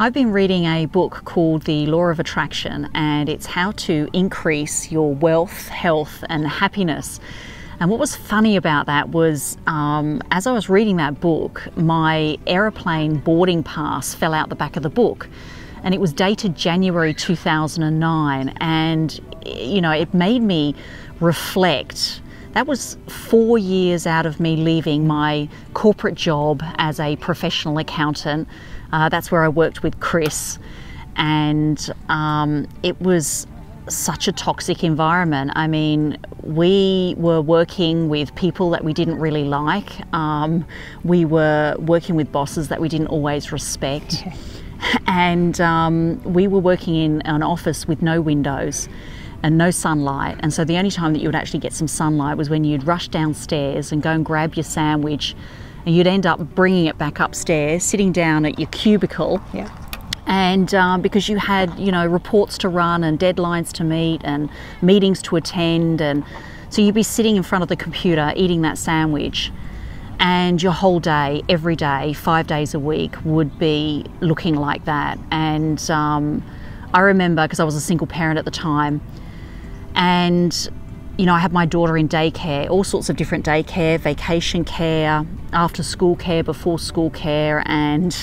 I've been reading a book called The Law of Attraction, and it's how to increase your wealth, health and happiness. And what was funny about that was as I was reading that book, my aeroplane boarding pass fell out the back of the book, and it was dated January 2009, and it made me reflect. That was 4 years out of me leaving my corporate job as a professional accountant. That's where I worked with Chris, and it was such a toxic environment. I mean, we were working with people that we didn't really like. We were working with bosses that we didn't always respect. Yeah. And we were working in an office with no windows and no sunlight, and so the only time that you would actually get some sunlight was when you'd rush downstairs and go and grab your sandwich, and you'd end up bringing it back upstairs, sitting down at your cubicle. Yeah. And because you had, reports to run and deadlines to meet and meetings to attend, and so you'd be sitting in front of the computer eating that sandwich, and your whole day, every day, 5 days a week would be looking like that. And I remember, because I was a single parent at the time, and I had my daughter in daycare, all sorts of different daycare, vacation care, after school care, before school care, and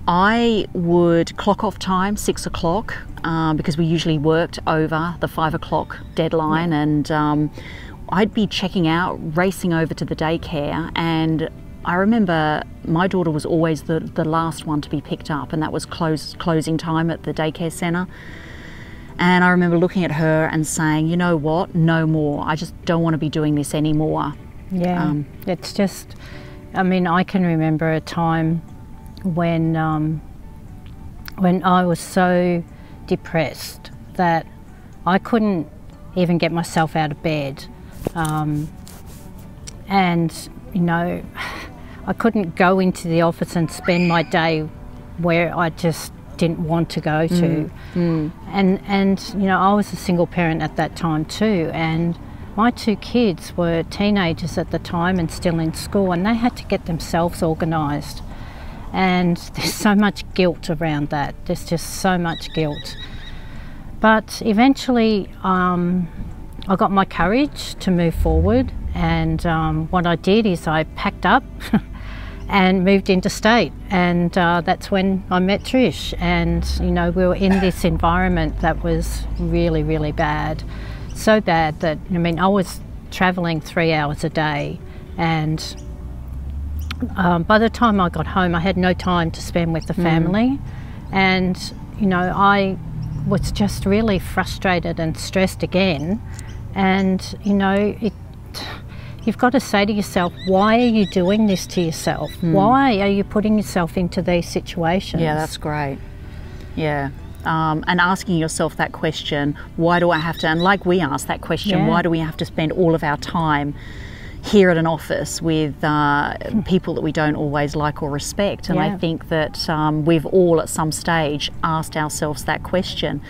I would clock off time 6 o'clock because we usually worked over the 5 o'clock deadline, and I'd be checking out, racing over to the daycare, and I remember my daughter was always the last one to be picked up, and that was closing time at the daycare centre. And I remember looking at her and saying, you know what, no more. I just don't want to be doing this anymore. Yeah, it's just, I can remember a time when I was so depressed that I couldn't even get myself out of bed. And I couldn't go into the office and spend my day where I just didn't want to go to. And I was a single parent at that time too, and my 2 kids were teenagers at the time and still in school, and they had to get themselves organised, and there's so much guilt around that. There's just so much guilt. But eventually I got my courage to move forward, and what I did is I packed up and moved interstate, and that's when I met Trish, and we were in this environment that was really, really bad. So bad that I was travelling 3 hours a day, and by the time I got home I had no time to spend with the family. And I was just really frustrated and stressed again, and you've got to say to yourself, why are you doing this to yourself? Why are you putting yourself into these situations? Yeah, that's great. Yeah. And asking yourself that question, why do I have to, and like we asked that question, why do we have to spend all of our time here at an office with people that we don't always like or respect? And I think that we've all at some stage asked ourselves that question.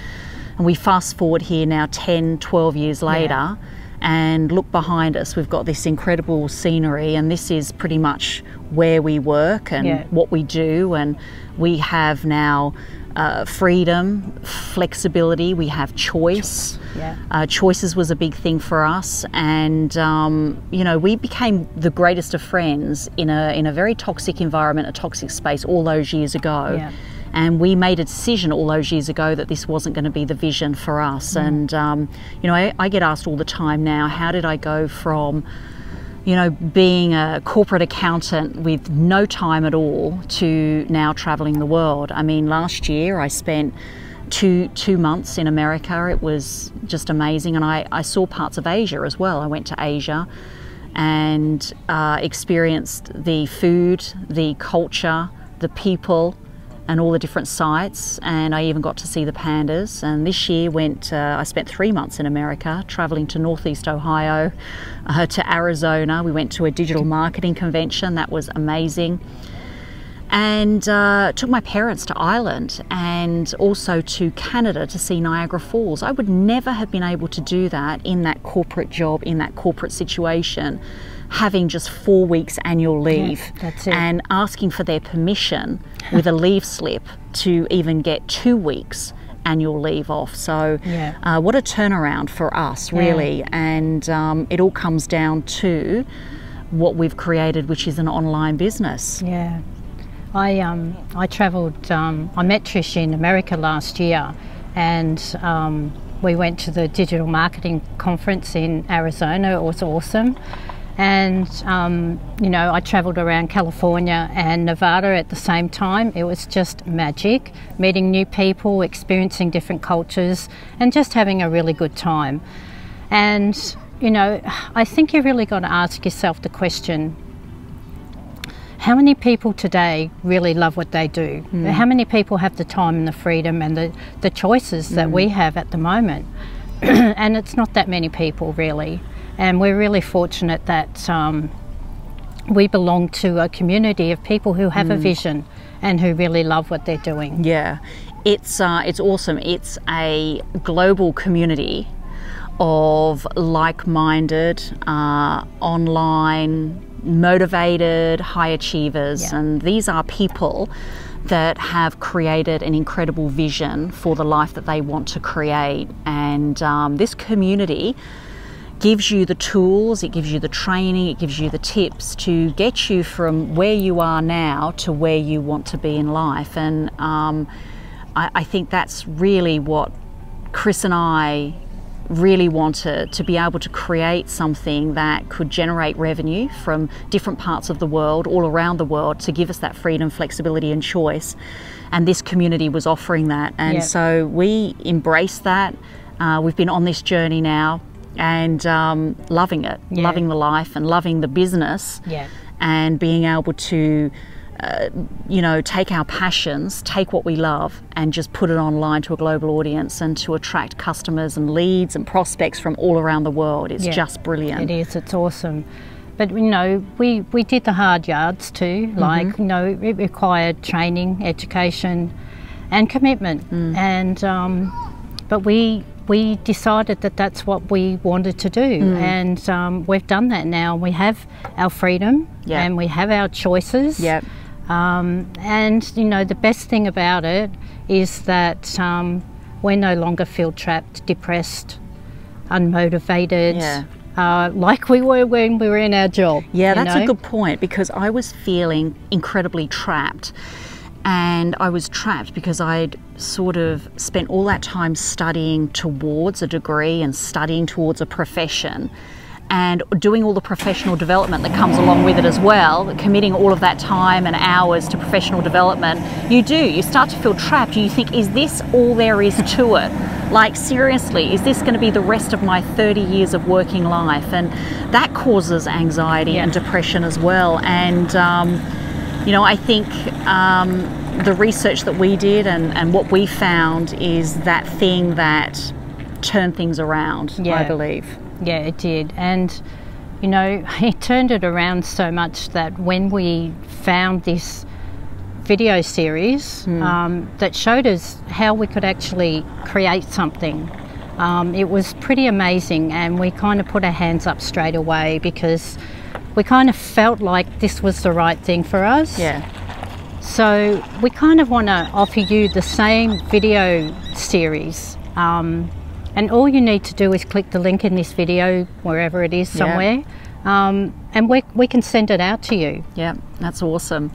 And we fast forward here now 10, 12 years later, and look behind us, we've got this incredible scenery, and this is pretty much where we work and what we do, and we have now freedom, flexibility, we have choice. Choices was a big thing for us, and we became the greatest of friends in a very toxic environment, a toxic space all those years ago. And we made a decision all those years ago that this wasn't going to be the vision for us. And I get asked all the time now, how did I go from being a corporate accountant with no time at all to now traveling the world? I mean, last year I spent two months in America. It was just amazing, and I saw parts of Asia as well. I went to Asia and experienced the food, the culture, the people, and all the different sites, and I even got to see the pandas. And this year I spent 3 months in America, traveling to Northeast Ohio, to Arizona. We went to a digital marketing convention. That was amazing. and took my parents to Ireland and also to Canada to see Niagara Falls. I would never have been able to do that in that corporate job, in that corporate situation, having just 4 weeks annual leave. Yeah, that's it. And asking for their permission with a leave slip to even get 2 weeks annual leave off. So what a turnaround for us, really. And it all comes down to what we've created, which is an online business. Yeah. I travelled, I met Trish in America last year, and we went to the digital marketing conference in Arizona. It was awesome. And you know, I travelled around California and Nevada at the same time. It was just magic, meeting new people, experiencing different cultures, and just having a really good time. And you know, I think you really got to ask yourself the question, how many people today really love what they do? How many people have the time and the freedom and the choices that we have at the moment? And it's not that many people, really. And we're really fortunate that we belong to a community of people who have a vision and who really love what they're doing. Yeah, it's awesome. It's a global community of like-minded, online, motivated high achievers, and these are people that have created an incredible vision for the life that they want to create. And this community gives you the tools, it gives you the training, it gives you the tips to get you from where you are now to where you want to be in life. And I think that's really what Chris and I really wanted, to be able to create something that could generate revenue from different parts of the world, all around the world, to give us that freedom, flexibility and choice. And this community was offering that. And so we embraced that. We've been on this journey now and loving it, loving the life and loving the business, and being able to you know, take our passions, take what we love and just put it online to a global audience and to attract customers and leads and prospects from all around the world. It's just brilliant. It is, it's awesome. But you know, we did the hard yards too, like, you know, it required training, education and commitment. And but we decided that that's what we wanted to do, and we've done that now. We have our freedom and we have our choices. And you know, the best thing about it is that we no longer feel trapped, depressed, unmotivated, like we were when we were in our job. That's a good point, because I was feeling incredibly trapped. And I was trapped because I'd sort of spent all that time studying towards a degree and studying towards a profession and doing all the professional development that comes along with it as well, committing all of that time and hours to professional development. You start to feel trapped. You think, is this all there is to it? Like, seriously, is this going to be the rest of my 30 years of working life? And that causes anxiety and depression as well. And you know, I think the research that we did and what we found is that thing that turned things around, I believe. Yeah, it did. And, you know, it turned it around so much that when we found this video series that showed us how we could actually create something, it was pretty amazing, and we kind of put our hands up straight away because we kind of felt like this was the right thing for us. So we kind of want to offer you the same video series, and all you need to do is click the link in this video, wherever it is, somewhere, and we can send it out to you. Yeah, that's awesome.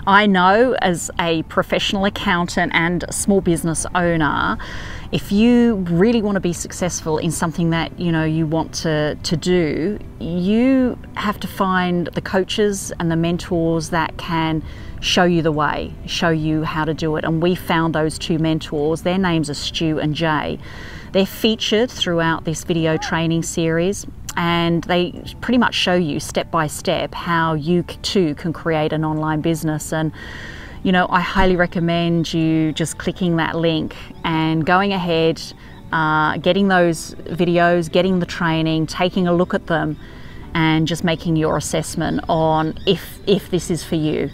I know, as a professional accountant and a small business owner, if you really want to be successful in something that, you know, you want to do, you have to find the coaches and the mentors that can show you the way, show you how to do it. And we found those two mentors. Their names are Stu and Jay. They're featured throughout this video training series, and they pretty much show you step by step how you too can create an online business. And you know, I highly recommend you just clicking that link and going ahead, getting those videos, getting the training, taking a look at them, and just making your assessment on if this is for you.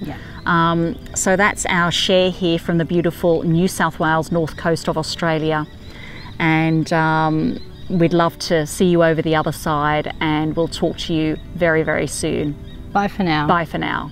So that's our share here from the beautiful New South Wales north coast of Australia, and we'd love to see you over the other side, and we'll talk to you very, very soon. Bye for now. Bye for now.